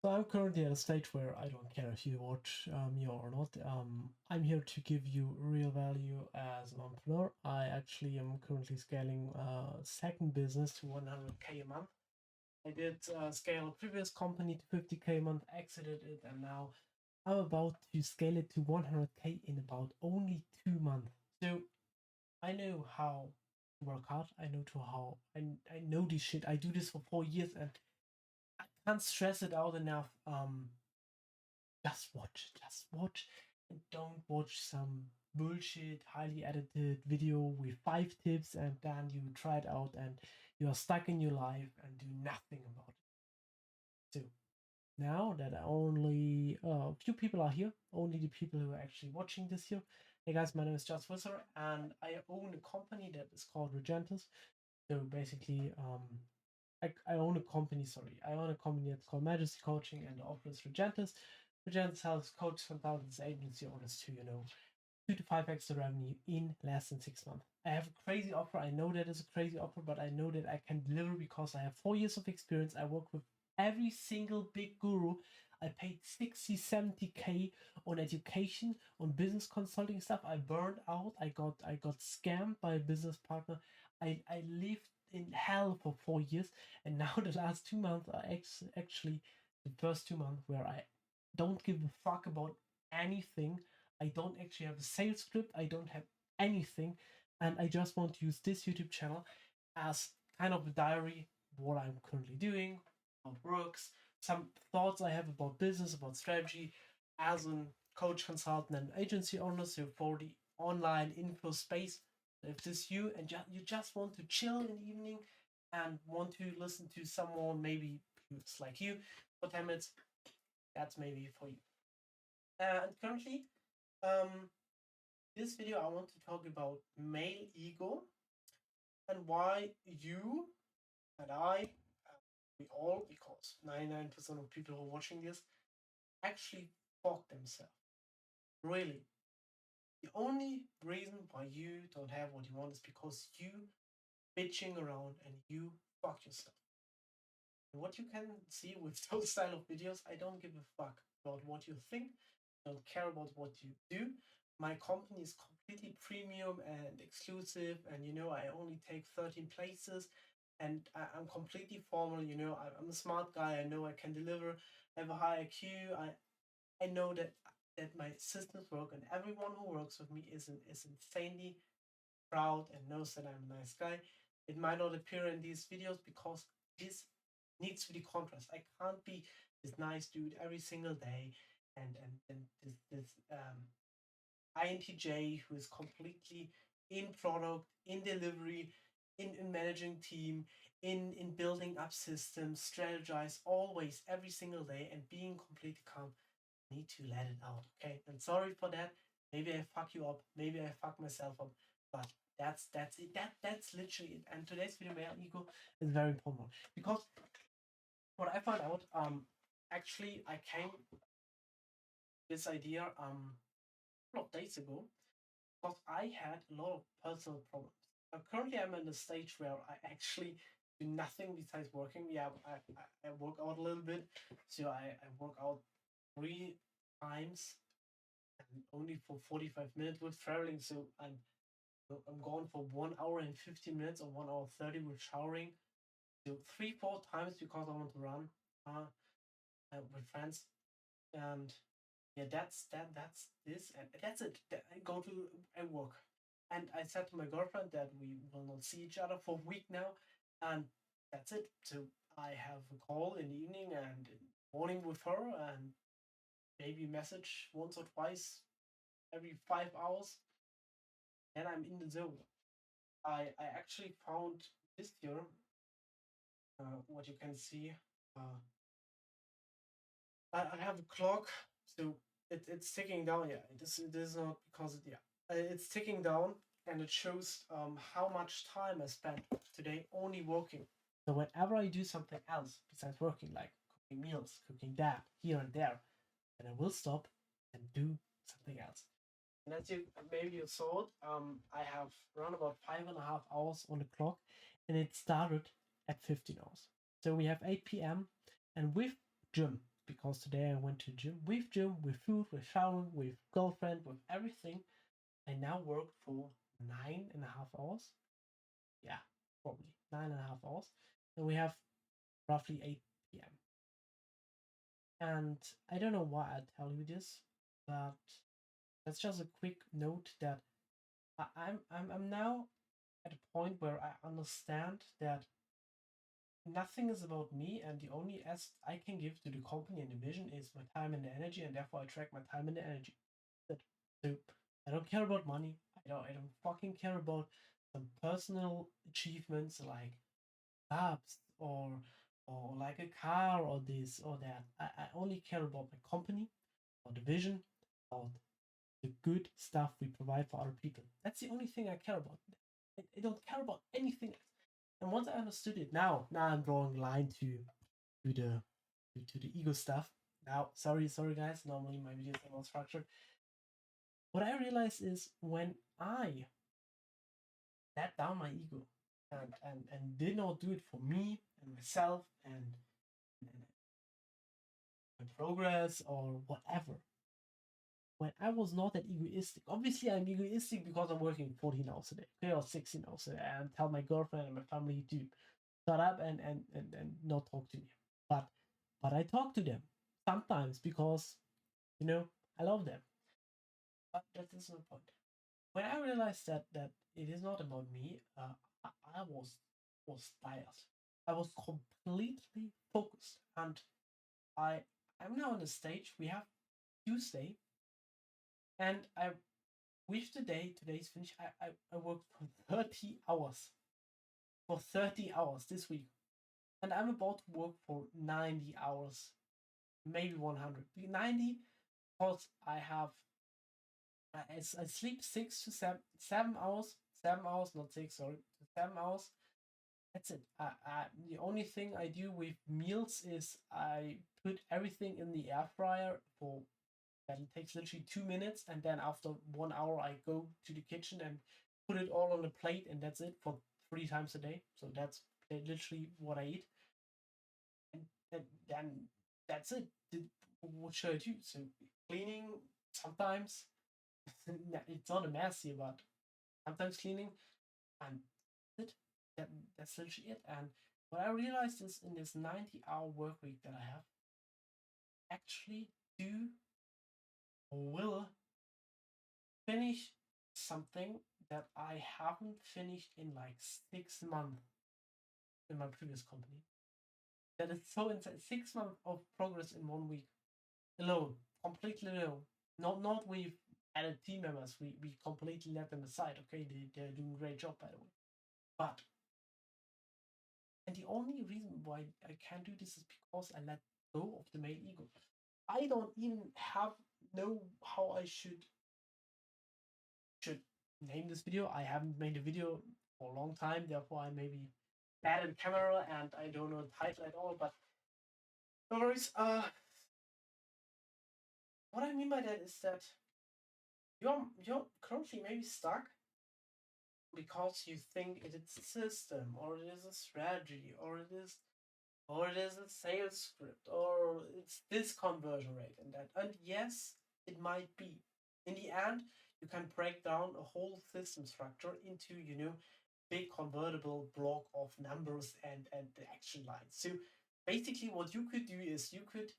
So I'm currently at a stage where I don't care if you watch me or not. I'm here to give you real value as an entrepreneur. I actually am currently scaling second business to 100K a month. I did scale a previous company to 50K a month, exited it, and now I'm about to scale it to 100K in about only 2 months. So I know how to work hard. I know to how I know this shit. I do this for 4 years and I can't stress it out enough. Just watch, and don't watch some bullshit, highly edited video with 5 tips and then you try it out and you are stuck in your life and do nothing about it. So now that only a few people are here, only the people who are actually watching this here. Hey guys, my name is Just Wizard and I own a company that is called Regentus. So basically, I own a company, sorry, I own a company that's called Majesty Coaching and offers Regentus. Regentus helps coaches, consultants, agency owners to, 2 to 5x the revenue in less than 6 months. I have a crazy offer. I know that is a crazy offer, but I know that I can deliver because I have 4 years of experience. I work with every single big guru. I paid 60, 70K on education, on business consulting stuff. I burned out. I got scammed by a business partner. I lived in hell for 4 years, and now the last 2 months are actually the first 2 months where I don't give a fuck about anything. I don't actually have a sales script. I don't have anything. And I just want to use this YouTube channel as kind of a diary, what I'm currently doing, how it works, some thoughts I have about business, about strategy as a coach, consultant, and agency owner. So for the online info space, if this is you and you just want to chill in the evening and want to listen to someone maybe who's like you for 10 minutes, that's maybe for you. And currently, um, this video I want to talk about male ego and why you and I, we all, because 99% of people who are watching this actually fuck themselves. Really. The only reason why you don't have what you want is because you bitching around and you fuck yourself. And what you can see with those style of videos, I don't give a fuck about what you think. I don't care about what you do. My company is completely premium and exclusive, and I only take 13 places, and I'm completely formal. I'm a smart guy. I know I can deliver. I have a high IQ. I know that my systems work, and everyone who works with me is insanely proud and knows that I'm a nice guy. It might not appear in these videos because this needs to be contrast. I can't be this nice dude every single day and this INTJ who is completely in product, in delivery, in managing team, in building up systems, strategize always every single day and being completely calm. I need to let it out. Okay. And sorry for that. Maybe I fuck you up. Maybe I fuck myself up. But that's it. That's literally it. And today's video, male ego, is very important because what I found out, actually I came this idea a couple of days ago because I had a lot of personal problems. Currently, I'm in a stage where I actually do nothing besides working. Yeah, I work out a little bit. So I work out 3 times and only for 45 minutes with traveling. So I'm gone for 1 hour and 15 minutes or 1 hour 30 with showering. So 3, 4 times because I want to run with friends. And yeah, that's this, and that's it. I go to I work, and I said to my girlfriend that we will not see each other for a week now, and that's it. So I have a call in the evening and in the morning with her, and maybe message once or twice every 5 hours, and I'm in the zone. I actually found this here, what you can see. Uh, I have a clock, so it's ticking down. Yeah, it is not because it's ticking down, and it shows how much time I spent today only working. So whenever I do something else besides working, like cooking meals, cooking that here and there, then I will stop and do something else. And as you maybe you saw it, I have around about 5.5 hours on the clock, and it started at 15 hours. So we have 8 p.m. and with gym because today I went to gym, with food, with showering, with girlfriend, with everything. I now work for 9.5 hours. Yeah, probably 9.5 hours. And we have roughly 8 p.m. And I don't know why I tell you this, but that's just a quick note that I'm now at a point where I understand that nothing is about me, and the only asset I can give to the company and the vision is my time and the energy, and therefore I track my time and the energy. So I don't care about money. I don't fucking care about some personal achievements like apps or like a car or this or that. I only care about my company or the vision, about the good stuff we provide for other people. That's the only thing I care about. I don't care about anything else. And once I understood it, now I'm drawing a line to the to the ego stuff. Now, sorry guys. Normally my videos are more structured. What I realized is when I let down my ego and did not do it for me and myself and progress or whatever. When I was not that egoistic, obviously I'm egoistic because I'm working 14 hours a day, okay, or 16 hours a day, and tell my girlfriend and my family to shut up and not talk to me. But I talk to them sometimes because I love them. But that is no point. When I realized that it is not about me, I was tired. I was completely focused, and I'm now on the stage. We have Tuesday, and I with today's finish. I worked for 30 hours. For 30 hours this week, and I'm about to work for 90 hours, maybe 100. 90 because I sleep 6 to 7 hours, 7 hours, not six, sorry, 7 hours. That's it. The only thing I do with meals is I put everything in the air fryer for that it takes literally 2 minutes, and then after 1 hour I go to the kitchen and put it all on a plate, and that's it for 3 times a day. So that's literally what I eat, and then that's it. What should I do? So cleaning sometimes. It's not a mess here, but sometimes cleaning, and it. That's literally it. And what I realized is in this 90-hour work week that I have, actually do or will finish something that I haven't finished in like 6 months in my previous company. That is so insane. 6 months of progress in 1 week alone, completely alone. Not with added team members. We completely let them aside. Okay, they're doing a great job by the way. But and the only reason why I can't do this is because I let go of the male ego. I don't even know how I should name this video. I haven't made a video for a long time, therefore I may be bad in camera and I don't know the title at all. But no worries. What I mean by that is that you're currently maybe stuck because you think it is a system or it is a strategy or it is a sales script or it's this conversion rate and that. And yes, it might be. In the end, you can break down a whole system structure into big convertible block of numbers and the action lines. So basically what you could do is you could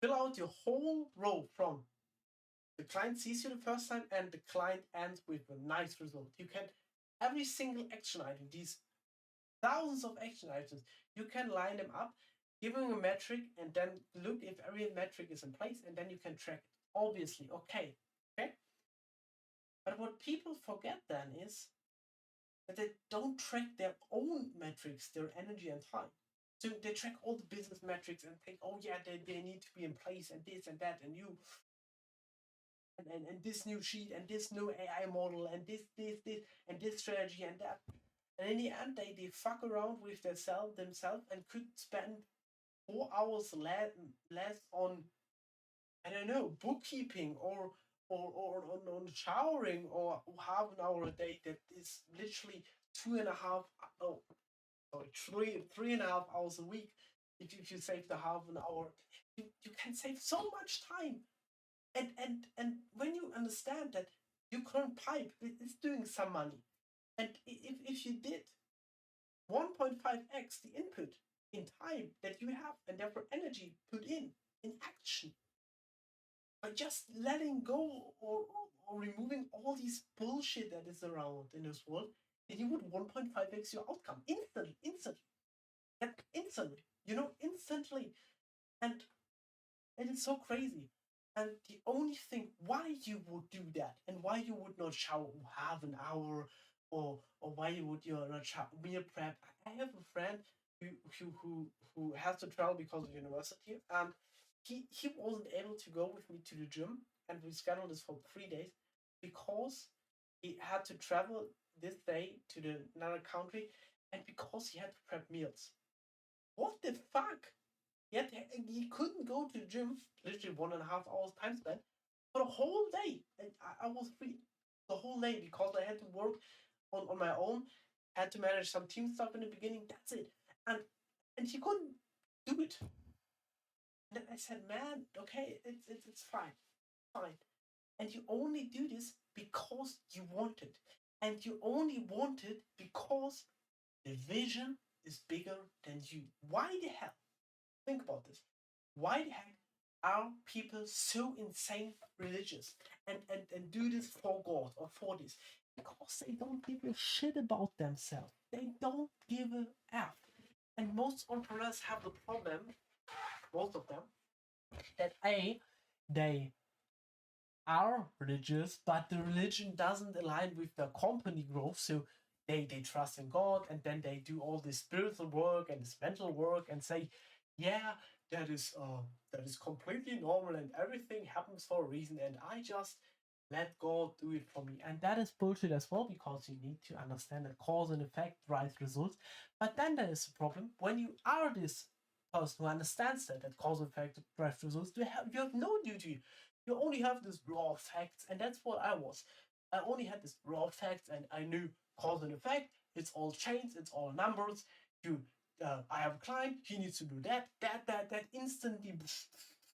fill out your whole row from the client sees you the first time and the client ends with a nice result. You can every single action item, these thousands of action items, you can line them up, give them a metric, and then look if every metric is in place, and then you can track it. Obviously, okay. But what people forget then is that they don't track their own metrics, their energy and time. So they track all the business metrics and think, oh yeah, they need to be in place and this and that and you and this new sheet and this new AI model and this and this strategy and that. And in the end, they fuck around with themselves and could spend 4 hours less on, I don't know, bookkeeping or on showering or half an hour a day that is literally 2.5 oh sorry 3.5 hours a week if you save the half an hour, you can save so much time. And when you understand that your current pipe is doing some money, and if you did 1.5x the input in time that you have, and therefore energy put in action, by just letting go or removing all these bullshit that is around in this world, then you would 1.5x your outcome instantly, instantly. And it is so crazy. And the only thing why you would do that, and why you would not shower half an hour, or why you would not shower meal prep. I have a friend who has to travel because of university, and he wasn't able to go with me to the gym, and we scheduled this for 3 days because he had to travel this day to another country, and because he had to prep meals. What the fuck? Yet he couldn't go to the gym, literally 1.5 hours time spent, for a whole day. And I was free the whole day because I had to work on my own, had to manage some team stuff in the beginning. That's it. And he couldn't do it. And then I said, man, okay, it's fine. Fine. And you only do this because you want it. And you only want it because the vision is bigger than you. Why the hell? Think about this. Why the heck are people so insane religious and do this for God or for this? Because they don't give a shit about themselves. They don't give a F. And most entrepreneurs have the problem, most of them, that they are religious, but the religion doesn't align with their company growth. So they trust in God, and then they do all this spiritual work and this mental work and say, yeah, that is completely normal and everything happens for a reason, and I just let God do it for me. And that is bullshit as well, because you need to understand that cause and effect drives results. But then there is a problem when you are this person who understands that cause and effect drives results. You have no duty. You only have this raw facts, and that's what I was. I only had this raw facts, and I knew cause and effect. It's all chains, it's all numbers. I have a client, he needs to do that instantly.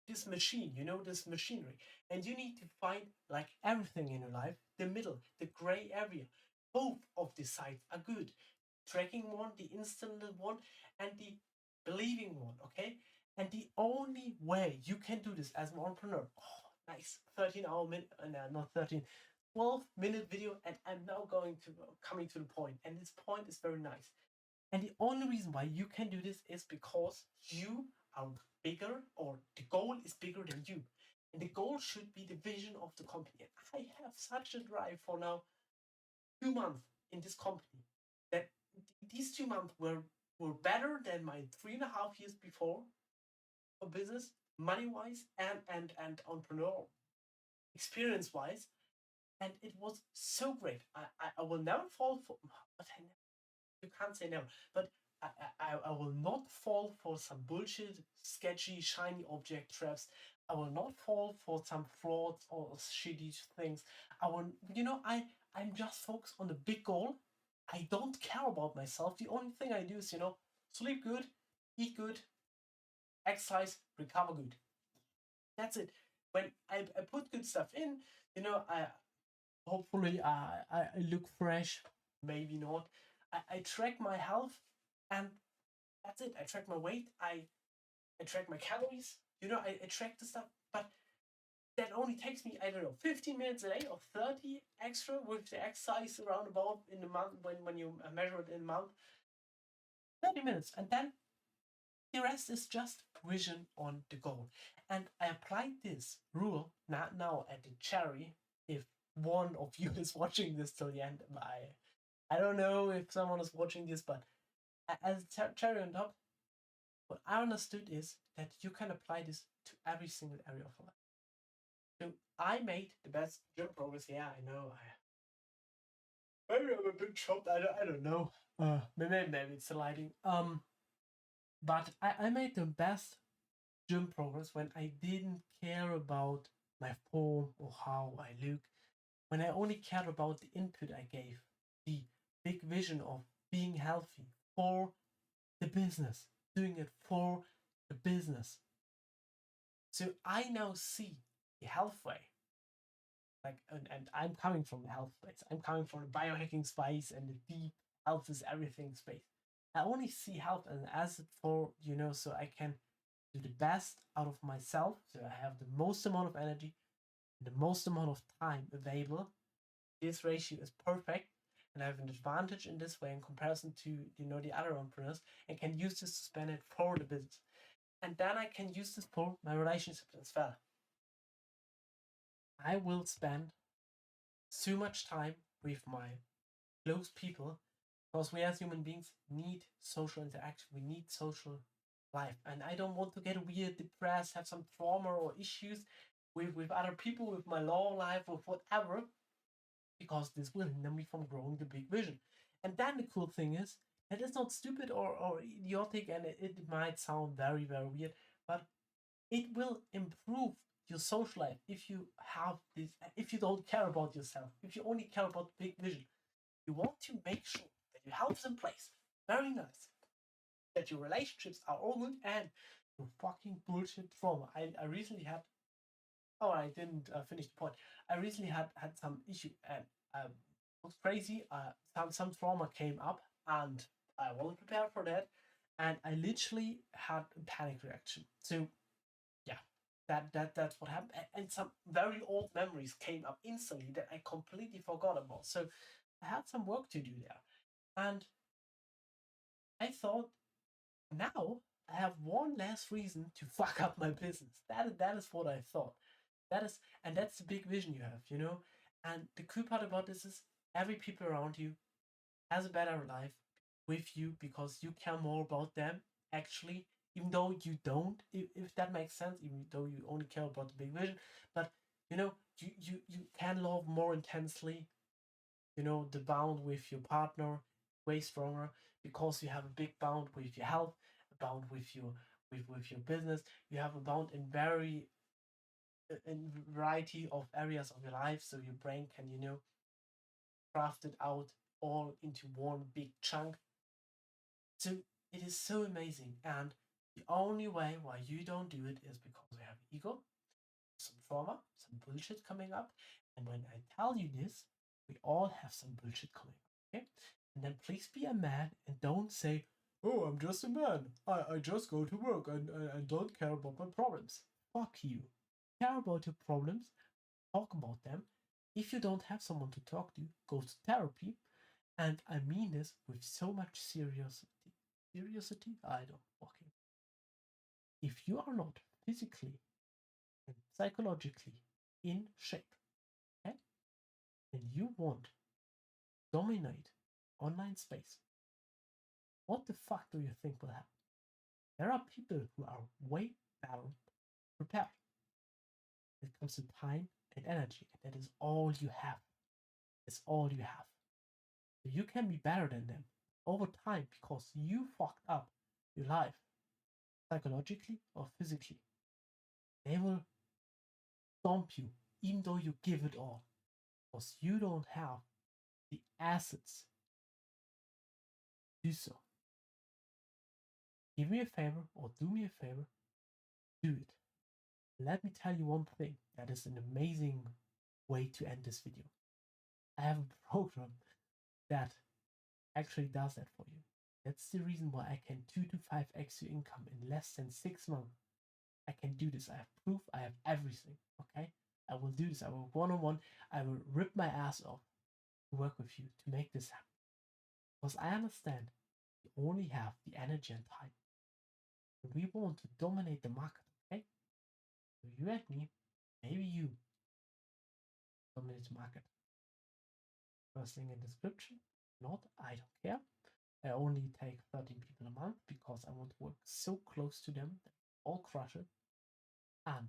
This machine, this machinery. And you need to find, like everything in your life, the middle, the gray area. Both of these sides are good. Tracking one, the instant one, and the believing one, okay? And the only way you can do this as an entrepreneur, nice, 13-hour minute, not 13, 12-minute video, and I'm now coming to the point, and this point is very nice. And the only reason why you can do this is because you are bigger, or the goal is bigger than you. And the goal should be the vision of the company. I have such a drive for now 2 months in this company that these 2 months were better than my 3.5 years before for business, money wise, and entrepreneurial experience wise. And it was so great. I will never fall for, but you can't say never, but I will not fall for some bullshit, sketchy, shiny object traps. I will not fall for some frauds or shitty things. I'm just focused on the big goal. I don't care about myself. The only thing I do is, sleep good, eat good, exercise, recover good. That's it. When I put good stuff in, I hopefully I look fresh, maybe not. I track my health, and that's it. I track my weight. I track my calories. I track the stuff, but that only takes me, I don't know, 15 minutes a day or 30 extra with the exercise around about in the month when you measure it in a month. 30 minutes, and then the rest is just vision on the goal. And I applied this rule not now at the cherry. If one of you is watching this till the end, I don't know if someone is watching this, but as cherry on top, what I understood is that you can apply this to every single area of life. So I made the best gym progress. Yeah, I know. Maybe I'm a bit chopped. I don't know. Maybe it's the lighting. But I made the best gym progress when I didn't care about my form or how I look. When I only cared about the input I gave, the big vision of being healthy for the business, doing it for the business. So I now see the health way. Like, and I'm coming from the health space. I'm coming from the biohacking space and the deep health is everything space. I only see health as an asset for, so I can do the best out of myself. So I have the most amount of energy, the most amount of time available. This ratio is perfect. And I have an advantage in this way in comparison to, the other entrepreneurs, and can use this to spend it for the business. And then I can use this for my relationships as well. I will spend so much time with my close people because we as human beings need social interaction. We need social life. And I don't want to get weird, depressed, have some trauma or issues with other people, with my law life, with whatever, because this will hinder me from growing the big vision. And then the cool thing is that it's not stupid or idiotic, and it might sound very, very weird, but it will improve your social life if you have this, if you don't care about yourself, if you only care about the big vision. You want to make sure that your health is in place. Very nice. That your relationships are all good and your fucking bullshit trauma. I recently had, oh, I didn't finish the point. I recently had some issue and it was crazy. Some trauma came up and I wasn't prepared for that. And I literally had a panic reaction. So yeah, that's what happened. And some very old memories came up instantly that I completely forgot about. So I had some work to do there. And I thought, now I have one less reason to fuck up my business. That is what I thought. And that's the big vision you have. And the cool part about this is every people around you has a better life with you because you care more about them, actually, even though you don't, if that makes sense, even though you only care about the big vision. But you can love more intensely, the bond with your partner way stronger because you have a big bond with your health, a bond with your business. You have a bond in variety of areas of your life, so your brain can craft it out all into one big chunk. So it is so amazing, and the only way why you don't do it is because you have ego, some trauma, some bullshit coming up. And when I tell you this, we all have some bullshit coming up, okay? And then please be a man and don't say, oh, I'm just a man. I just go to work and don't care about my problems. Fuck you. Care about your problems, talk about them. If you don't have someone to talk to, go to therapy. And I mean this with so much seriousness. Curiosity? I don't fucking. If you are not physically and psychologically in shape, okay, and you want to dominate online space, what the fuck do you think will happen? There are people who are way better prepared when it comes to time and energy, and that is all you have. It's all you have. So you can be better than them over time because you fucked up your life psychologically or physically. They will stomp you even though you give it all because you don't have the assets to do so. Give me a favor or do me a favor, do it. Let me tell you one thing that is an amazing way to end this video. I have a program that actually does that for you. That's the reason why I can 2 to 5x your income in less than 6 months. I can do this. I have proof. I have everything. Okay? I will do this. I will one-on-one. I will rip my ass off to work with you to make this happen. Because I understand you only have the energy and time. And we want to dominate the market, okay? So you and me, maybe you dominate the market. First link in description. Not, I don't care. I only take 13 people a month because I want to work so close to them that all crush it. And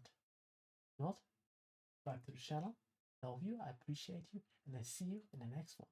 not subscribe to the channel. Love you, I appreciate you, and I see you in the next one.